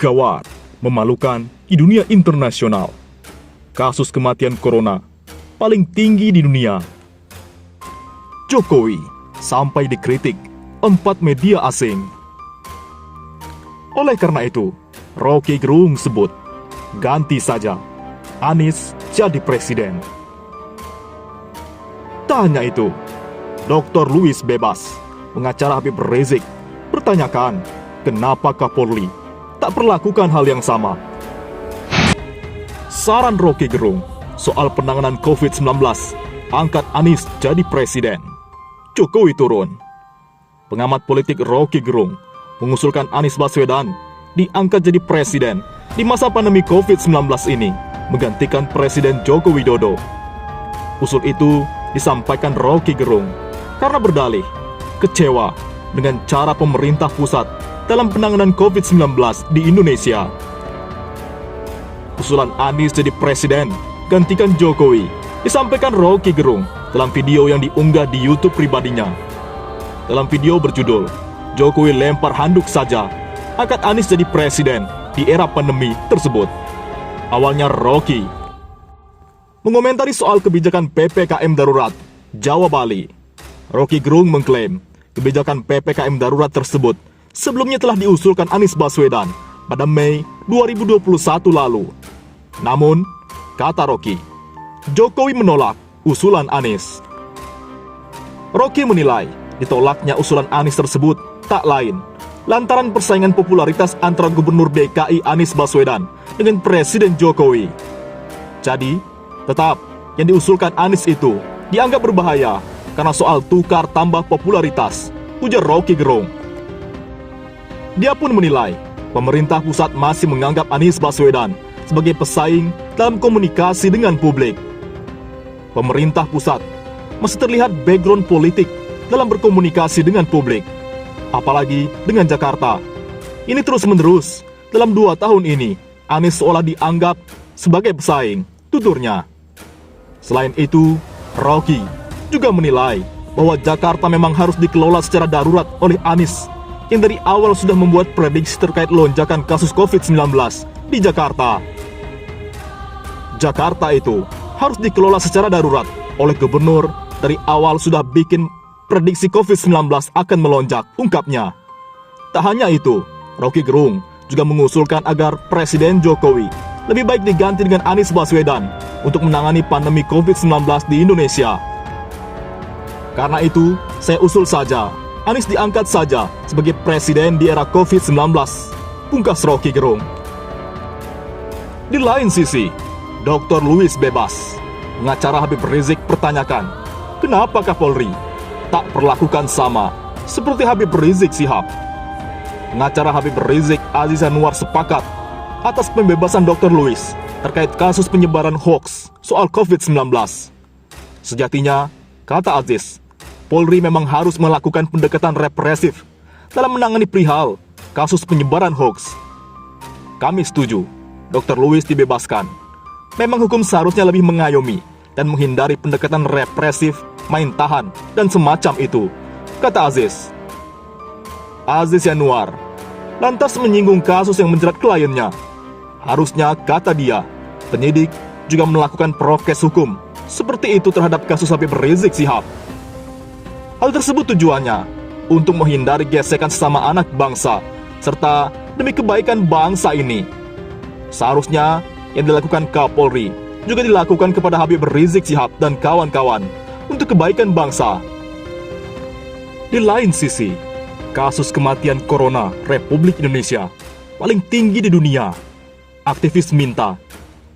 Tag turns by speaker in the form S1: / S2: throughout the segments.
S1: gawat, memalukan di dunia internasional. Kasus kematian corona paling tinggi di dunia. Jokowi sampai dikritik 4 media asing. Oleh karena itu, Roky Gerung sebut, ganti saja, Anies jadi presiden. Tak hanya itu, Dr. Louis Bebas, pengacara Habib Rizik, bertanyakan kenapa Kapolri tak perlakukan hal yang sama. Saran Roky Gerung soal penanganan COVID-19, angkat Anies jadi presiden. Jokowi turun. Pengamat politik Roky Gerung mengusulkan Anies Baswedan diangkat jadi presiden di masa pandemi COVID-19 ini, menggantikan Presiden Joko Widodo. Usul itu disampaikan Roky Gerung karena berdalih kecewa dengan cara pemerintah pusat dalam penanganan COVID-19 di Indonesia. Usulan Anies jadi presiden gantikan Jokowi disampaikan Roky Gerung dalam video yang diunggah di YouTube pribadinya. Dalam video berjudul "Jokowi lempar handuk saja, angkat Anies jadi presiden di era pandemi" tersebut. Awalnya Roky mengomentari soal kebijakan PPKM darurat Jawa Bali. Roky Gerung mengklaim kebijakan PPKM darurat tersebut sebelumnya telah diusulkan Anies Baswedan pada Mei 2021 lalu. Namun, kata Roky, Jokowi menolak usulan Anies. Roky menilai ditolaknya usulan Anies tersebut tak lain lantaran persaingan popularitas antara Gubernur DKI Anies Baswedan dengan Presiden Jokowi. Jadi, tetap yang diusulkan Anies itu dianggap berbahaya karena soal tukar tambah popularitas, ujar Roky Gerung. Dia pun menilai pemerintah pusat masih menganggap Anies Baswedan sebagai pesaing dalam komunikasi dengan publik. Pemerintah pusat masih terlihat background politik dalam berkomunikasi dengan publik, apalagi dengan Jakarta. Ini terus-menerus dalam 2 tahun ini, Anies seolah dianggap sebagai pesaing, tuturnya. Selain itu, Roky juga menilai bahwa Jakarta memang harus dikelola secara darurat oleh Anies yang dari awal sudah membuat prediksi terkait lonjakan kasus COVID-19 di Jakarta. Jakarta itu harus dikelola secara darurat oleh gubernur dari awal sudah bikin prediksi COVID-19 akan melonjak, ungkapnya. Tak hanya itu, Roky Gerung juga mengusulkan agar Presiden Jokowi lebih baik diganti dengan Anies Baswedan untuk menangani pandemi COVID-19 di Indonesia. Karena itu, saya usul saja, Anies diangkat saja sebagai presiden di era COVID-19, pungkas Roky Gerung. Di lain sisi, Dr. Louis Bebas, pengacara Habib Rizik, pertanyakan, kenapa Kapolri tak perlakukan sama seperti Habib Rizik Shihab? Pengacara Habib Rizik Aziz Anwar sepakat atas pembebasan Dr. Louis terkait kasus penyebaran hoaks soal COVID-19. Sejatinya, kata Aziz, Polri memang harus melakukan pendekatan represif dalam menangani perihal kasus penyebaran hoaks. Kami setuju, Dr. Louis dibebaskan. Memang hukum seharusnya lebih mengayomi dan menghindari pendekatan represif, main tahan, dan semacam itu, kata Aziz. Aziz Yanuar lantas menyinggung kasus yang menjerat kliennya. Harusnya, kata dia, penyidik juga melakukan prokes hukum seperti itu terhadap kasus Habib Rizik Shihab. Hal tersebut tujuannya untuk menghindari gesekan sesama anak bangsa serta demi kebaikan bangsa ini. Seharusnya yang dilakukan Kapolri juga dilakukan kepada Habib Rizik Shihab dan kawan-kawan untuk kebaikan bangsa. Di lain sisi, kasus kematian corona Republik Indonesia paling tinggi di dunia. Aktivis minta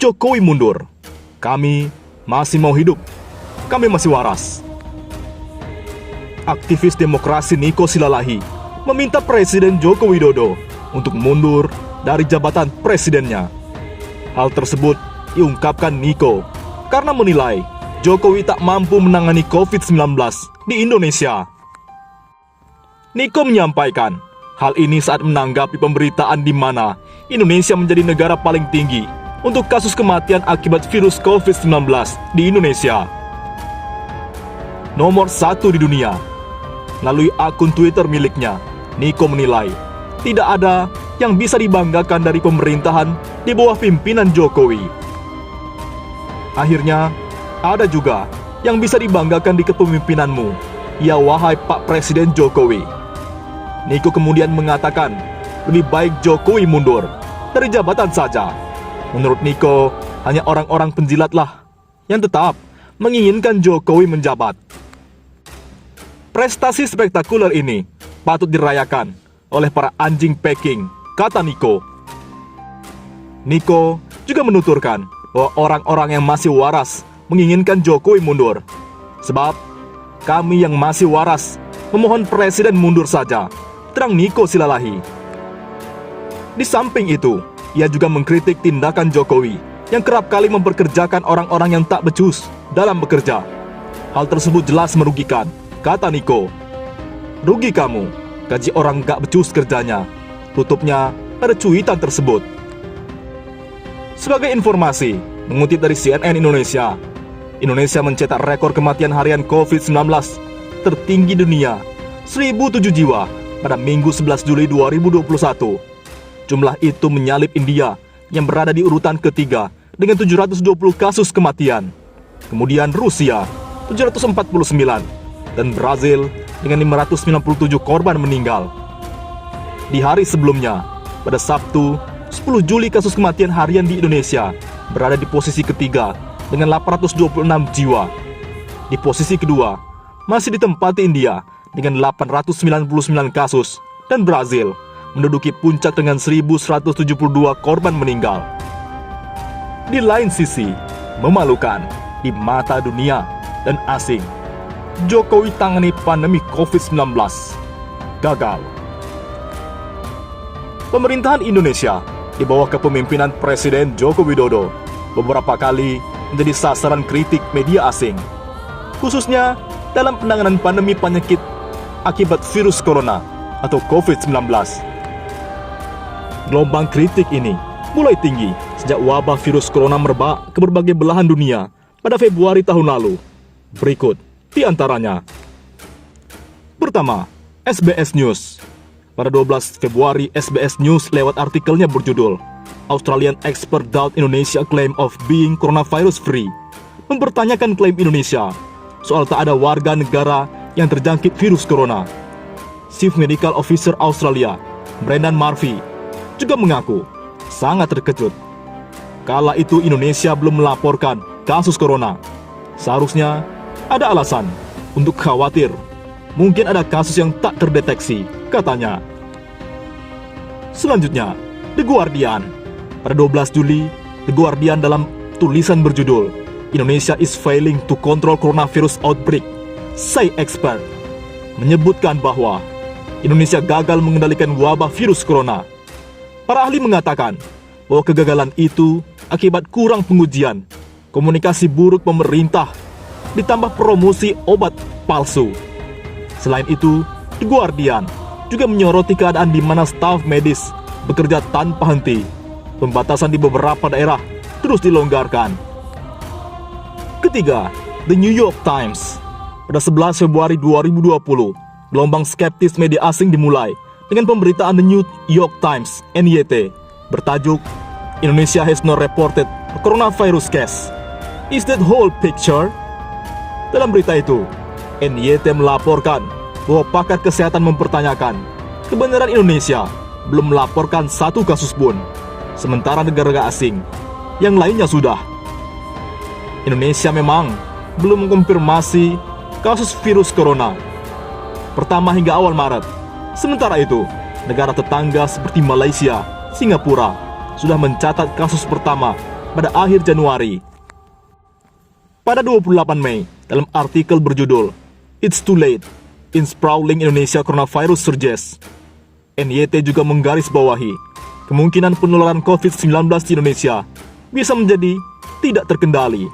S1: Jokowi mundur. Kami masih mau hidup. Kami masih waras. Aktivis demokrasi Niko Silalahi meminta Presiden Joko Widodo untuk mundur dari jabatan presidennya. Hal tersebut diungkapkan Niko karena menilai Jokowi tak mampu menangani COVID-19 di Indonesia. Niko menyampaikan hal ini saat menanggapi pemberitaan di mana Indonesia menjadi negara paling tinggi untuk kasus kematian akibat virus COVID-19 di Indonesia. Nomor 1 di dunia. Melalui akun Twitter miliknya, Niko menilai tidak ada yang bisa dibanggakan dari pemerintahan di bawah pimpinan Jokowi. Akhirnya, ada juga yang bisa dibanggakan di kepemimpinanmu, ya wahai Pak Presiden Jokowi. Niko kemudian mengatakan, lebih baik Jokowi mundur dari jabatan saja. Menurut Niko, hanya orang-orang penjilatlah yang tetap menginginkan Jokowi menjabat. Prestasi spektakuler ini patut dirayakan oleh para anjing Peking, kata Niko. Niko juga menuturkan bahwa orang-orang yang masih waras menginginkan Jokowi mundur. Sebab kami yang masih waras memohon Presiden mundur saja, terang Niko Silalahi. Di samping itu, ia juga mengkritik tindakan Jokowi yang kerap kali memperkerjakan orang-orang yang tak becus dalam bekerja. Hal tersebut jelas merugikan, kata Niko. Rugi kamu, gaji orang gak becus kerjanya. Tutupnya pada cuitan tersebut. Sebagai informasi, mengutip dari CNN Indonesia, Indonesia mencetak rekor kematian harian COVID-19 tertinggi dunia, 1.007 jiwa pada Minggu 11 Juli 2021. Jumlah itu menyalip India yang berada di urutan ketiga dengan 720 kasus kematian. Kemudian Rusia 749 dan Brazil dengan 597 korban meninggal. Di hari sebelumnya, pada Sabtu 10 Juli kasus kematian harian di Indonesia berada di posisi ketiga dengan 826 jiwa. Di posisi kedua masih ditempati India dengan 899 kasus dan Brazil menduduki puncak dengan 1.172 korban meninggal. Di lain sisi, memalukan di mata dunia dan asing, Jokowi tangani pandemi COVID-19 gagal. Pemerintahan Indonesia di bawah kepemimpinan Presiden Joko Widodo beberapa kali menjadi sasaran kritik media asing, khususnya dalam penanganan pandemi penyakit akibat virus corona atau COVID-19. Gelombang kritik ini mulai tinggi sejak wabah virus corona merebak ke berbagai belahan dunia pada Februari tahun lalu. Berikut di antaranya. Pertama, SBS News. Pada 12 Februari, SBS News lewat artikelnya berjudul Australian Expert Doubt Indonesia Claim of Being Coronavirus Free, mempertanyakan klaim Indonesia soal tak ada warga negara yang terjangkit virus corona. Chief Medical Officer Australia, Brendan Murphy, juga mengaku sangat terkejut. Kala itu Indonesia belum melaporkan kasus corona. Seharusnya ada alasan untuk khawatir. Mungkin ada kasus yang tak terdeteksi, katanya. Selanjutnya, The Guardian. Pada 12 Juli, The Guardian dalam tulisan berjudul Indonesia is failing to control coronavirus outbreak, say expert, menyebutkan bahwa Indonesia gagal mengendalikan wabah virus corona. Para ahli mengatakan bahwa kegagalan itu akibat kurang pengujian, komunikasi buruk pemerintah, ditambah promosi obat palsu. Selain itu, The Guardian juga menyoroti keadaan di mana staf medis bekerja tanpa henti. Pembatasan di beberapa daerah terus dilonggarkan. Ketiga, The New York Times. Pada 11 Februari 2020, gelombang skeptis media asing dimulai dengan pemberitaan The New York Times (NYT) bertajuk Indonesia has not reported a coronavirus case. Is that whole picture? Dalam berita itu, NYT melaporkan bahwa pakar kesehatan mempertanyakan kebenaran Indonesia belum melaporkan satu kasus pun, sementara negara asing yang lainnya sudah. Indonesia memang belum mengkonfirmasi kasus virus corona pertama hingga awal Maret. Sementara itu, negara tetangga seperti Malaysia, Singapura sudah mencatat kasus pertama pada akhir Januari. Pada 28 Mei, dalam artikel berjudul It's Too Late in Sprawling Indonesia Coronavirus Surges, NYT juga menggarisbawahi kemungkinan penularan COVID-19 di Indonesia bisa menjadi tidak terkendali.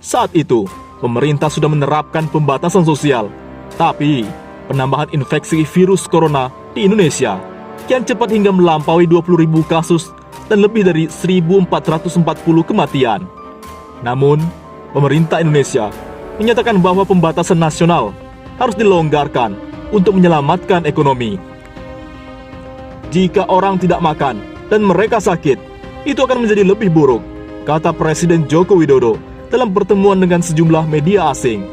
S1: Saat itu, pemerintah sudah menerapkan pembatasan sosial, tapi penambahan infeksi virus corona di Indonesia kian cepat hingga melampaui 20.000 kasus dan lebih dari 1.440 kematian. Namun, pemerintah Indonesia menyatakan bahwa pembatasan nasional harus dilonggarkan untuk menyelamatkan ekonomi. Jika orang tidak makan dan mereka sakit, itu akan menjadi lebih buruk, kata Presiden Joko Widodo dalam pertemuan dengan sejumlah media asing.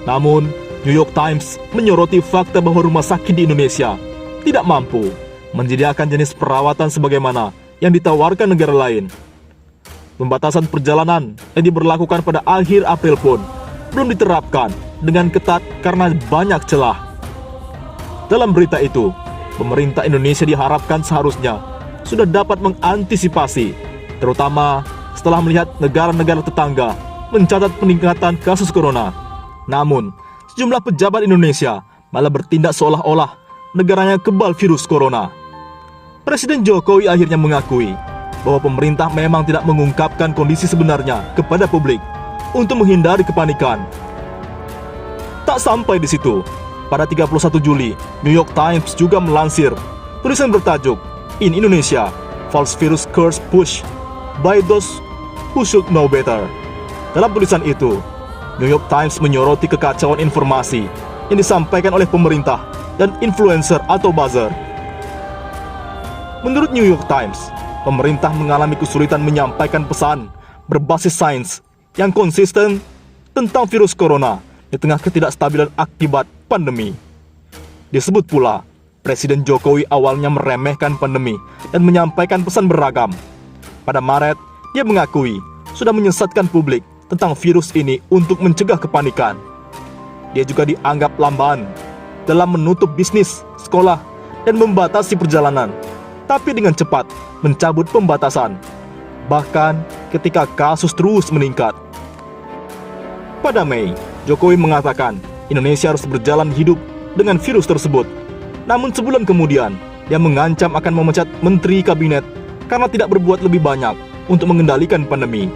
S1: Namun, New York Times menyoroti fakta bahwa rumah sakit di Indonesia tidak mampu menyediakan jenis perawatan sebagaimana yang ditawarkan negara lain. Pembatasan perjalanan yang diberlakukan pada akhir April pun belum diterapkan dengan ketat karena banyak celah. Dalam berita itu, pemerintah Indonesia diharapkan seharusnya sudah dapat mengantisipasi, terutama setelah melihat negara-negara tetangga mencatat peningkatan kasus corona. Namun, sejumlah pejabat Indonesia malah bertindak seolah-olah negaranya kebal virus corona. Presiden Jokowi akhirnya mengakui bahwa pemerintah memang tidak mengungkapkan kondisi sebenarnya kepada publik untuk menghindari kepanikan. Tak sampai di situ, pada 31 Juli, New York Times juga melansir tulisan bertajuk "In Indonesia, False Virus Curse Push by Those Who Should Know Better". Dalam tulisan itu, New York Times menyoroti kekacauan informasi yang disampaikan oleh pemerintah dan influencer atau buzzer. Menurut New York Times, pemerintah mengalami kesulitan menyampaikan pesan berbasis sains yang konsisten tentang virus corona di tengah ketidakstabilan akibat pandemi. Disebut pula, Presiden Jokowi awalnya meremehkan pandemi dan menyampaikan pesan beragam. Pada Maret, dia mengakui sudah menyesatkan publik tentang virus ini untuk mencegah kepanikan. Dia juga dianggap lamban dalam menutup bisnis, sekolah, dan membatasi perjalanan, tapi dengan cepat mencabut pembatasan, bahkan ketika kasus terus meningkat. Pada Mei, Jokowi mengatakan Indonesia harus berjalan hidup dengan virus tersebut. Namun sebulan kemudian, dia mengancam akan memecat menteri kabinet karena tidak berbuat lebih banyak untuk mengendalikan pandemi.